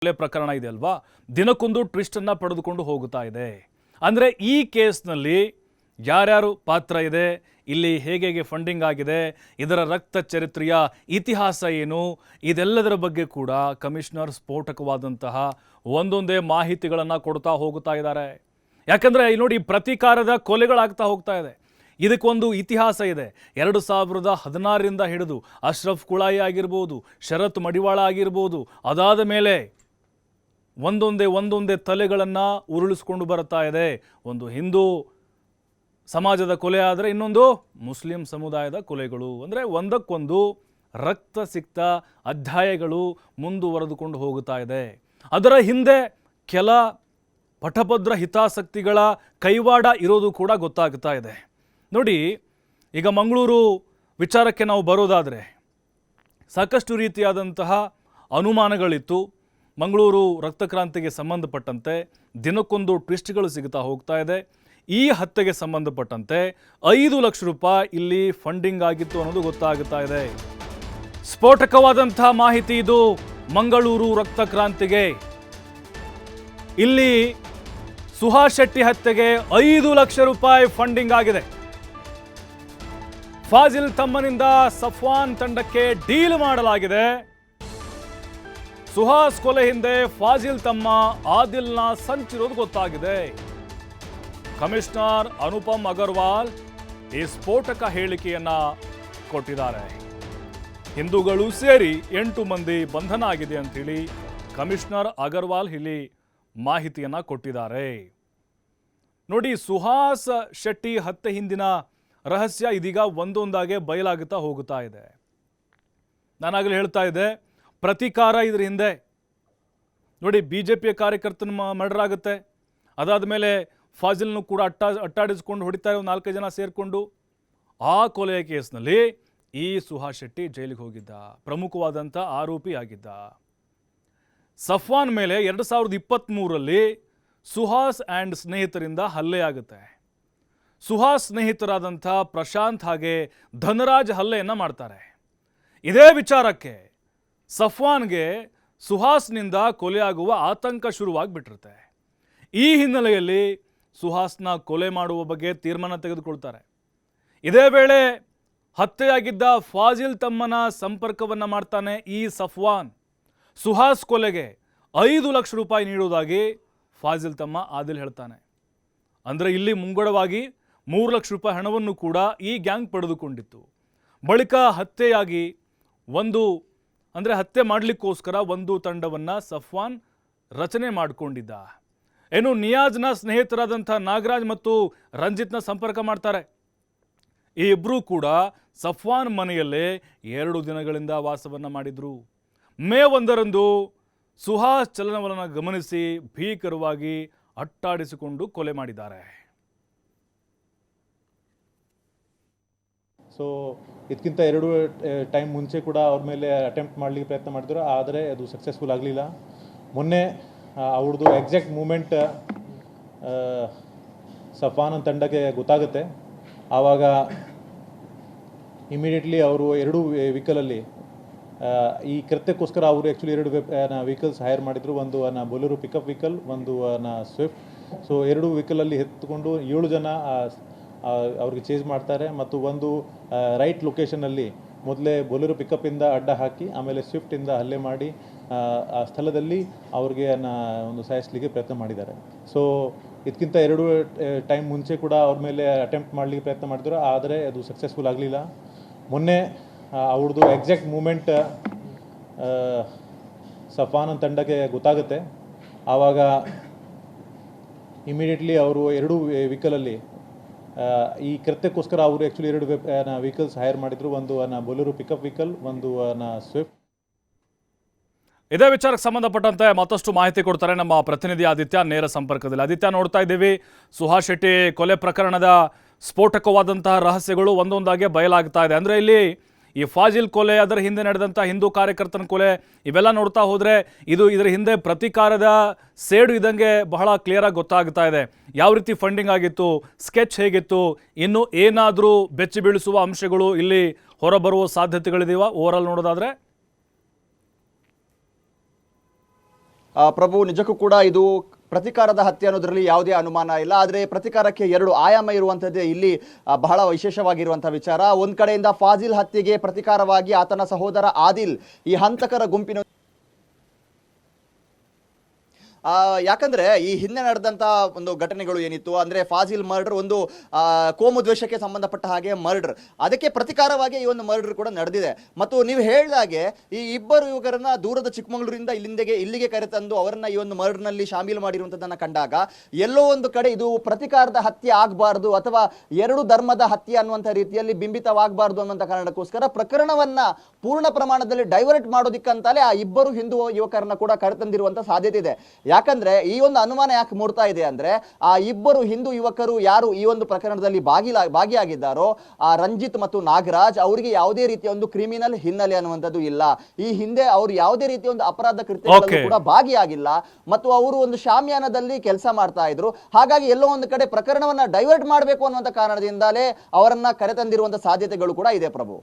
ಕೊಲೆ ಪ್ರಕರಣ ಇದೆ ಅಲ್ವಾ, ದಿನಕ್ಕೊಂದು ಟ್ವಿಸ್ಟ್ ಅನ್ನ ಪಡೆದುಕೊಂಡು ಹೋಗುತ್ತಾ ಇದೆ. ಅಂದರೆ ಈ ಕೇಸ್ನಲ್ಲಿ ಯಾರ್ಯಾರು ಪಾತ್ರ ಇದೆ, ಇಲ್ಲಿ ಹೇಗೆ ಫಂಡಿಂಗ್ ಆಗಿದೆ, ಇದರ ರಕ್ತ ಚರಿತ್ರೆಯ ಇತಿಹಾಸ ಏನು, ಇದೆಲ್ಲದರ ಬಗ್ಗೆ ಕೂಡ ಕಮಿಷನರ್ ಸ್ಫೋಟಕವಾದಂತಹ ಒಂದೊಂದೇ ಮಾಹಿತಿಗಳನ್ನು ಕೊಡ್ತಾ ಹೋಗುತ್ತಾ ಇದ್ದಾರೆ. ಯಾಕಂದರೆ ಇಲ್ಲಿ ನೋಡಿ, ಪ್ರತೀಕಾರದ ಕೊಲೆಗಳಾಗ್ತಾ ಹೋಗ್ತಾ ಇದೆ. ಇದಕ್ಕೊಂದು ಇತಿಹಾಸ ಇದೆ. 2016ರಿಂದ ಹಿಡಿದು ಅಶ್ರಫ್ ಕುಳಾಯಿ ಆಗಿರ್ಬೋದು, ಶರತ್ ಮಡಿವಾಳ ಆಗಿರ್ಬೋದು, ಅದಾದ ಮೇಲೆ ಒಂದೊಂದೇ ತಲೆಗಳನ್ನು ಉರುಳಿಸ್ಕೊಂಡು ಬರ್ತಾ ಇದೆ. ಒಂದು ಹಿಂದೂ ಸಮಾಜದ ಕೊಲೆ ಆದರೆ ಇನ್ನೊಂದು ಮುಸ್ಲಿಂ ಸಮುದಾಯದ ಕೊಲೆಗಳು. ಅಂದರೆ ಒಂದಕ್ಕೊಂದು ರಕ್ತ ಸಿಕ್ತ ಅಧ್ಯಾಯಗಳು ಮುಂದುವರೆದುಕೊಂಡು ಹೋಗುತ್ತಾ ಇದೆ. ಅದರ ಹಿಂದೆ ಕೆಲ ಪಟಭದ್ರ ಹಿತಾಸಕ್ತಿಗಳ ಕೈವಾಡ ಇರೋದು ಕೂಡ ಗೊತ್ತಾಗ್ತಾ ಇದೆ. ನೋಡಿ, ಈಗ ಮಂಗಳೂರು ವಿಚಾರಕ್ಕೆ ನಾವು ಬರೋದಾದರೆ ಸಾಕಷ್ಟು ರೀತಿಯಾದಂತಹ ಅನುಮಾನಗಳಿತ್ತು. ಮಂಗಳೂರು ರಕ್ತಕ್ರಾಂತಿಗೆ ಸಂಬಂಧಪಟ್ಟಂತೆ ದಿನಕ್ಕೊಂದು ಟ್ವಿಸ್ಟ್ಗಳು ಸಿಗುತ್ತಾ ಹೋಗ್ತಾ ಇದೆ. ಈ ಹತ್ಯೆಗೆ ಸಂಬಂಧಪಟ್ಟಂತೆ 5 ಲಕ್ಷ ರೂಪಾಯಿ ಇಲ್ಲಿ ಫಂಡಿಂಗ್ ಆಗಿತ್ತು ಅನ್ನೋದು ಗೊತ್ತಾಗುತ್ತಾ ಇದೆ. ಸ್ಫೋಟಕವಾದಂತಹ ಮಾಹಿತಿ ಇದು. ಮಂಗಳೂರು ರಕ್ತಕ್ರಾಂತಿಗೆ ಇಲ್ಲಿ ಸುಹಾಸ್ ಶೆಟ್ಟಿ ಹತ್ಯೆಗೆ 5 ಲಕ್ಷ ರೂಪಾಯಿ ಫಂಡಿಂಗ್ ಆಗಿದೆ. ಫಾಜಿಲ್ ತಮ್ಮನಿಂದ ಸಫ್ವಾನ್ ತಂಡಕ್ಕೆ ಡೀಲ್ ಮಾಡಲಾಗಿದೆ. ಸುಹಾಸ್ ಕೊಲೆ ಹಿಂದೆ ಫಾಜಿಲ್ ತಮ್ಮ ಆದಿಲ್ನ ಸಂಚಿರೋದು ಗೊತ್ತಾಗಿದೆ. ಕಮಿಷನರ್ ಅನುಪಮ್ ಅಗರ್ವಾಲ್ ಈ ಸ್ಫೋಟಕ ಹೇಳಿಕೆಯನ್ನ ಕೊಟ್ಟಿದ್ದಾರೆ. ಹಿಂದೂಗಳು ಸೇರಿ 8 ಮಂದಿ ಬಂಧನ ಆಗಿದೆ ಅಂತೇಳಿ ಕಮಿಷನರ್ ಅಗರ್ವಾಲ್ ಇಲ್ಲಿ ಮಾಹಿತಿಯನ್ನ ಕೊಟ್ಟಿದ್ದಾರೆ. ನೋಡಿ, ಸುಹಾಸ್ ಶೆಟ್ಟಿ ಹತ್ಯೆ ಹಿಂದಿನ ರಹಸ್ಯ ಇದೀಗ ಒಂದೊಂದಾಗೆ ಬಯಲಾಗುತ್ತಾ ಹೋಗುತ್ತಾ ಇದೆ. ನಾನಾಗಲೇ ಹೇಳ್ತಾ ಇದ್ದೆ, ಪ್ರತೀಕಾರ ಇದ್ರ ಹಿಂದೆ. ನೋಡಿ, BJPಯ ಕಾರ್ಯಕರ್ತನ ಮರ್ಡರ್ ಆಗುತ್ತೆ. ಅದಾದ ಮೇಲೆ ಫಾಜಿಲ್ನು ಕೂಡ ಅಟ್ಟಾಡಿಸ್ಕೊಂಡು ಹೊಡಿತಾರೆ 4 ಜನ ಸೇರಿಕೊಂಡು. ಆ ಕೊಲೆಯ ಕೇಸ್ನಲ್ಲಿ ಈ ಸುಹಾಸ್ ಶೆಟ್ಟಿ ಜೈಲಿಗೆ ಹೋಗಿದ್ದ, ಪ್ರಮುಖವಾದಂಥ ಆರೋಪಿ ಆಗಿದ್ದ. ಸಫ್ವಾನ್ ಮೇಲೆ 2023ರಲ್ಲಿ ಸುಹಾಸ್ ಆ್ಯಂಡ್ ಸ್ನೇಹಿತರಿಂದ ಹಲ್ಲೆ ಆಗುತ್ತೆ. ಸುಹಾಸ್ ಸ್ನೇಹಿತರಾದಂಥ ಪ್ರಶಾಂತ್ ಹಾಗೆ ಧನರಾಜ್ ಹಲ್ಲೆಯನ್ನು ಮಾಡ್ತಾರೆ. ಇದೇ ವಿಚಾರಕ್ಕೆ ಸಫ್ವಾನ್ಗೆ ಸುಹಾಸ್ನಿಂದ ಕೊಲೆಯಾಗುವ ಆತಂಕ ಶುರುವಾಗಿಬಿಟ್ಟಿರುತ್ತೆ. ಈ ಹಿನ್ನೆಲೆಯಲ್ಲಿ ಸುಹಾಸ್ನ ಕೊಲೆ ಮಾಡುವ ಬಗ್ಗೆ ತೀರ್ಮಾನ ತೆಗೆದುಕೊಳ್ತಾರೆ. ಇದೇ ವೇಳೆ ಹತ್ಯೆಯಾಗಿದ್ದ ಫಾಜಿಲ್ ತಮ್ಮನ ಸಂಪರ್ಕವನ್ನು ಮಾಡ್ತಾನೆ ಈ ಸಫ್ವಾನ್. ಸುಹಾಸ್ ಕೊಲೆಗೆ 5 ಲಕ್ಷ ರೂಪಾಯಿ ನೀಡುವುದಾಗಿ ಫಾಜಿಲ್ ತಮ್ಮ ಆದಿಲ್ ಹೇಳ್ತಾನೆ. ಅಂದರೆ ಇಲ್ಲಿ ಮುಂಗಡವಾಗಿ 3 ಲಕ್ಷ ರೂಪಾಯಿ ಹಣವನ್ನು ಕೂಡ ಈ ಗ್ಯಾಂಗ್ ಪಡೆದುಕೊಂಡಿತ್ತು. ಬಳಿಕ ಹತ್ಯೆಯಾಗಿ ಹತ್ಯೆ ಮಾಡಲಿಕ್ಕೋಸ್ಕರ ಒಂದು ತಂಡವನ್ನು ಸಫ್ವಾನ್ ರಚನೆ ಮಾಡಿಕೊಂಡಿದ್ದ. ಏನು, ನಿಯಾಜ್ನ ಸ್ನೇಹಿತರಾದಂಥ ನಾಗರಾಜ್ ಮತ್ತು ರಂಜಿತ್ನ ಸಂಪರ್ಕ ಮಾಡ್ತಾರೆ. ಈ ಇಬ್ಬರೂ ಕೂಡ ಸಫ್ವಾನ್ ಮನೆಯಲ್ಲೇ 2 ದಿನಗಳಿಂದ ವಾಸವನ್ನು ಮಾಡಿದ್ರು. ಮೇ 1ರಂದು ಸುಹಾಸ್ ಚಲನವಲನ ಗಮನಿಸಿ ಭೀಕರವಾಗಿ ಅಟ್ಟಾಡಿಸಿಕೊಂಡು ಕೊಲೆ ಮಾಡಿದ್ದಾರೆ. ಸೊ ಇದಕ್ಕಿಂತ 2 ಟೈಮ್ ಮುಂಚೆ ಕೂಡ ಅವ್ರ ಮೇಲೆ ಅಟೆಂಪ್ಟ್ ಮಾಡಲಿಕ್ಕೆ ಪ್ರಯತ್ನ ಮಾಡಿದ್ರು, ಆದರೆ ಅದು ಸಕ್ಸಸ್ಫುಲ್ ಆಗಲಿಲ್ಲ. ಮೊನ್ನೆ ಅವ್ರದ್ದು ಎಕ್ಸಾಕ್ಟ್ ಮೂಮೆಂಟ್ ಸಫಾನ್ ತಂಡಕ್ಕೆ ಗೊತ್ತಾಗುತ್ತೆ. ಆವಾಗ ಇಮಿಡಿಯೇಟ್ಲಿ ಅವರು 2 ವೆಹಿಕಲಲ್ಲಿ ಈ ಕೃತ್ಯಕ್ಕೋಸ್ಕರ ಅವರು ಆ್ಯಕ್ಚುಲಿ 2 ವೆಹಿಕಲ್ಸ್ ಹೈರ್ ಮಾಡಿದರು. ಒಂದು ಬೊಲೆರೋ ಪಿಕಪ್ ವೆಹಿಕಲ್, ಒಂದು ಸ್ವಿಫ್ಟ್. ಸೊ 2 ವೆಹಿಕಲಲ್ಲಿ ಎತ್ಕೊಂಡು 7 ಜನ ಅವ್ರಿಗೆ ಚೇಸ್ ಮಾಡ್ತಾರೆ. ಮತ್ತು ಒಂದು ರೈಟ್ ಲೊಕೇಶನಲ್ಲಿ ಮೊದಲೇ ಬೊಲೆರೋ ಪಿಕಪ್ಪಿಂದ ಅಡ್ಡ ಹಾಕಿ ಆಮೇಲೆ ಸ್ವಿಫ್ಟಿಂದ ಹಲ್ಲೆ ಮಾಡಿ ಆ ಸ್ಥಳದಲ್ಲಿ ಅವ್ರಿಗೆ ಒಂದು ಸಾಯಿಸಲಿಕ್ಕೆ ಪ್ರಯತ್ನ ಮಾಡಿದ್ದಾರೆ. ಸೊ ಇದಕ್ಕಿಂತ 2 ಟೈಮ್ ಮುಂಚೆ ಕೂಡ ಅವ್ರ ಮೇಲೆ ಅಟೆಂಪ್ಟ್ ಮಾಡಲಿಕ್ಕೆ ಪ್ರಯತ್ನ ಮಾಡಿದ್ರು, ಆದರೆ ಅದು ಸಕ್ಸಸ್ಫುಲ್ ಆಗಲಿಲ್ಲ. ಮೊನ್ನೆ ಅವ್ರದ್ದು ಎಕ್ಸಾಕ್ಟ್ ಮೂಮೆಂಟ್ ಸಫಾನ್ ತಂಡಕ್ಕೆ ಗೊತ್ತಾಗುತ್ತೆ. ಆವಾಗ ಇಮಿಡಿಯೇಟ್ಲಿ ಅವರು 2 ವೆಹಿಕಲಲ್ಲಿ ಈ ಕೃತ್ಯಕ್ಕೋಸ್ಕರ ಅವರು ಆ್ಯಕ್ಚುಲಿ 2 ವೆಹಿಕಲ್ಸ್ ಹೈರ್ ಮಾಡಿದರು. ಒಂದು ಬೊಲೆರೋ ಪಿಕಪ್ ವೆಹಿಕಲ್, ಒಂದು ಸ್ವಿಫ್ಟ್. ಇದೇ ವಿಚಾರಕ್ಕೆ ಸಂಬಂಧಪಟ್ಟಂತೆ ಮತ್ತಷ್ಟು ಮಾಹಿತಿ ಕೊಡ್ತಾರೆ ನಮ್ಮ ಪ್ರತಿನಿಧಿ ಆದಿತ್ಯ ನೇರ ಸಂಪರ್ಕದಲ್ಲಿ. ಆದಿತ್ಯ, ನೋಡ್ತಾ ಇದ್ದೀವಿ, ಸುಹಾಸ್ ಶೆಟ್ಟಿ ಕೊಲೆ ಪ್ರಕರಣದ ಸ್ಫೋಟಕವಾದಂತಹ ರಹಸ್ಯಗಳು ಒಂದೊಂದಾಗೆ ಬಯಲಾಗ್ತಾ ಇದೆ. ಅಂದರೆ ಇಲ್ಲಿ ಈ ಫಾಜಿಲ್ ಕೊಲೆ, ಅದರ ಹಿಂದೆ ನಡೆದಂಥ ಹಿಂದೂ ಕಾರ್ಯಕರ್ತನ ಕೊಲೆ, ಇವೆಲ್ಲ ನೋಡ್ತಾ ಹೋದರೆ ಇದರ ಹಿಂದೆ ಪ್ರತೀಕಾರದ ಸೇಡು ಇದ್ದಂಗೆ ಬಹಳ ಕ್ಲಿಯರಾಗಿ ಗೊತ್ತಾಗ್ತಾ ಇದೆ. ಯಾವ ರೀತಿ ಫಂಡಿಂಗ್ ಆಗಿತ್ತು, ಸ್ಕೆಚ್ ಹೇಗಿತ್ತು, ಇನ್ನು ಏನಾದರೂ ಬೆಚ್ಚಿ ಬೀಳಿಸುವ ಅಂಶಗಳು ಇಲ್ಲಿ ಹೊರಬರುವ ಸಾಧ್ಯತೆಗಳಿದೆಯಾ ಓವರಾಲ್ ನೋಡೋದಾದರೆ? ಪ್ರಭು, ನಿಜಕ್ಕೂ ಕೂಡ ಇದು ಪ್ರತಿಕಾರದ ಹತ್ಯೆ ಅನ್ನೋದ್ರಲ್ಲಿ ಯಾವುದೇ ಅನುಮಾನ ಇಲ್ಲ. ಆದರೆ ಪ್ರತಿಕಾರಕ್ಕೆ ಎರಡು ಆಯಾಮ ಇರುವಂಥದ್ದೇ ಇಲ್ಲಿ ಬಹಳ ವಿಶೇಷವಾಗಿರುವಂತಹ ವಿಚಾರ. ಒಂದ್ ಕಡೆಯಿಂದ ಫಾಜಿಲ್ ಹತ್ಯೆಗೆ ಪ್ರತಿಕಾರವಾಗಿ ಆತನ ಸಹೋದರ ಆದಿಲ್ ಈ ಹಂತಕರ ಗುಂಪಿನ ಯಾಕಂದ್ರೆ ಈ ಹಿಂದೆ ನಡೆದಂತ ಒಂದು ಘಟನೆಗಳು ಏನಿತ್ತು ಅಂದ್ರೆ ಫಾಜಿಲ್ ಮರ್ಡರ್ ಒಂದು ಕೋಮು ದ್ವೇಷಕ್ಕೆ ಸಂಬಂಧಪಟ್ಟ ಹಾಗೆ ಮರ್ಡರ್, ಅದಕ್ಕೆ ಪ್ರತಿಕಾರವಾಗಿ ಈ ಒಂದು ಮರ್ಡರ್ ಕೂಡ ನಡೆದಿದೆ. ಮತ್ತು ನೀವು ಹೇಳಿದಾಗೆ ಈ ಇಬ್ಬರು ಯುವಕರನ್ನ ದೂರದ ಚಿಕ್ಕಮಗಳೂರಿಂದ ಇಲ್ಲಿಗೆ ಕರೆತಂದು ಅವರನ್ನ ಈ ಒಂದು ಮರ್ಡರ್ ನಲ್ಲಿ ಶಾಮೀಲು ಮಾಡಿರುವಂತದನ್ನ ಕಂಡಾಗ ಎಲ್ಲೋ ಒಂದು ಕಡೆ ಇದು ಪ್ರತಿಕಾರದ ಹತ್ಯೆ ಆಗಬಾರದು ಅಥವಾ ಎರಡು ಧರ್ಮದ ಹತ್ಯೆ ಅನ್ನುವಂಥ ರೀತಿಯಲ್ಲಿ ಬಿಂಬಿತವಾಗಬಾರದು ಅನ್ನುವಂಥ ಕಾರಣಕ್ಕೋಸ್ಕರ ಪ್ರಕರಣವನ್ನ ಪೂರ್ಣ ಪ್ರಮಾಣದಲ್ಲಿ ಡೈವರ್ಟ್ ಮಾಡೋದಿಕ್ಕಂತಲೇ ಆ ಇಬ್ಬರು ಹಿಂದೂ ಯುವಕರನ್ನ ಕೂಡ ಕರೆತಂದಿರುವಂತ ಸಾಧ್ಯತೆ ಇದೆ. ಯಾಕಂದ್ರೆ ಈ ಒಂದು ಅನುಮಾನ ಯಾಕೆ ಮೂಡ್ತಾ ಇದೆ ಅಂದ್ರೆ ಆ ಇಬ್ಬರು ಹಿಂದೂ ಯುವಕರು ಯಾರು ಈ ಒಂದು ಪ್ರಕರಣದಲ್ಲಿ ಭಾಗಿಯಾಗಿದ್ದಾರೋ ಆ ರಂಜಿತ್ ಮತ್ತು ನಾಗರಾಜ್ ಅವರಿಗೆ ಯಾವುದೇ ರೀತಿಯ ಒಂದು ಕ್ರಿಮಿನಲ್ ಹಿನ್ನೆಲೆ ಅನ್ನುವಂಥದ್ದು ಇಲ್ಲ. ಈ ಹಿಂದೆ ಅವರು ಯಾವುದೇ ರೀತಿಯ ಒಂದು ಅಪರಾಧ ಕೃತ್ಯಗಳಲ್ಲೂ ಕೂಡ ಭಾಗಿಯಾಗಿಲ್ಲ ಮತ್ತು ಅವರು ಒಂದು ಶಾಮಿಯಾನದಲ್ಲಿ ಕೆಲಸ ಮಾಡ್ತಾ ಇದ್ರು. ಹಾಗಾಗಿ ಎಲ್ಲೋ ಒಂದು ಕಡೆ ಪ್ರಕರಣವನ್ನ ಡೈವರ್ಟ್ ಮಾಡಬೇಕು ಅನ್ನುವಂಥ ಕಾರಣದಿಂದಲೇ ಅವರನ್ನ ಕರೆತಂದಿರುವಂತ ಸಾಧ್ಯತೆಗಳು ಕೂಡ ಇದೆ ಪ್ರಭು.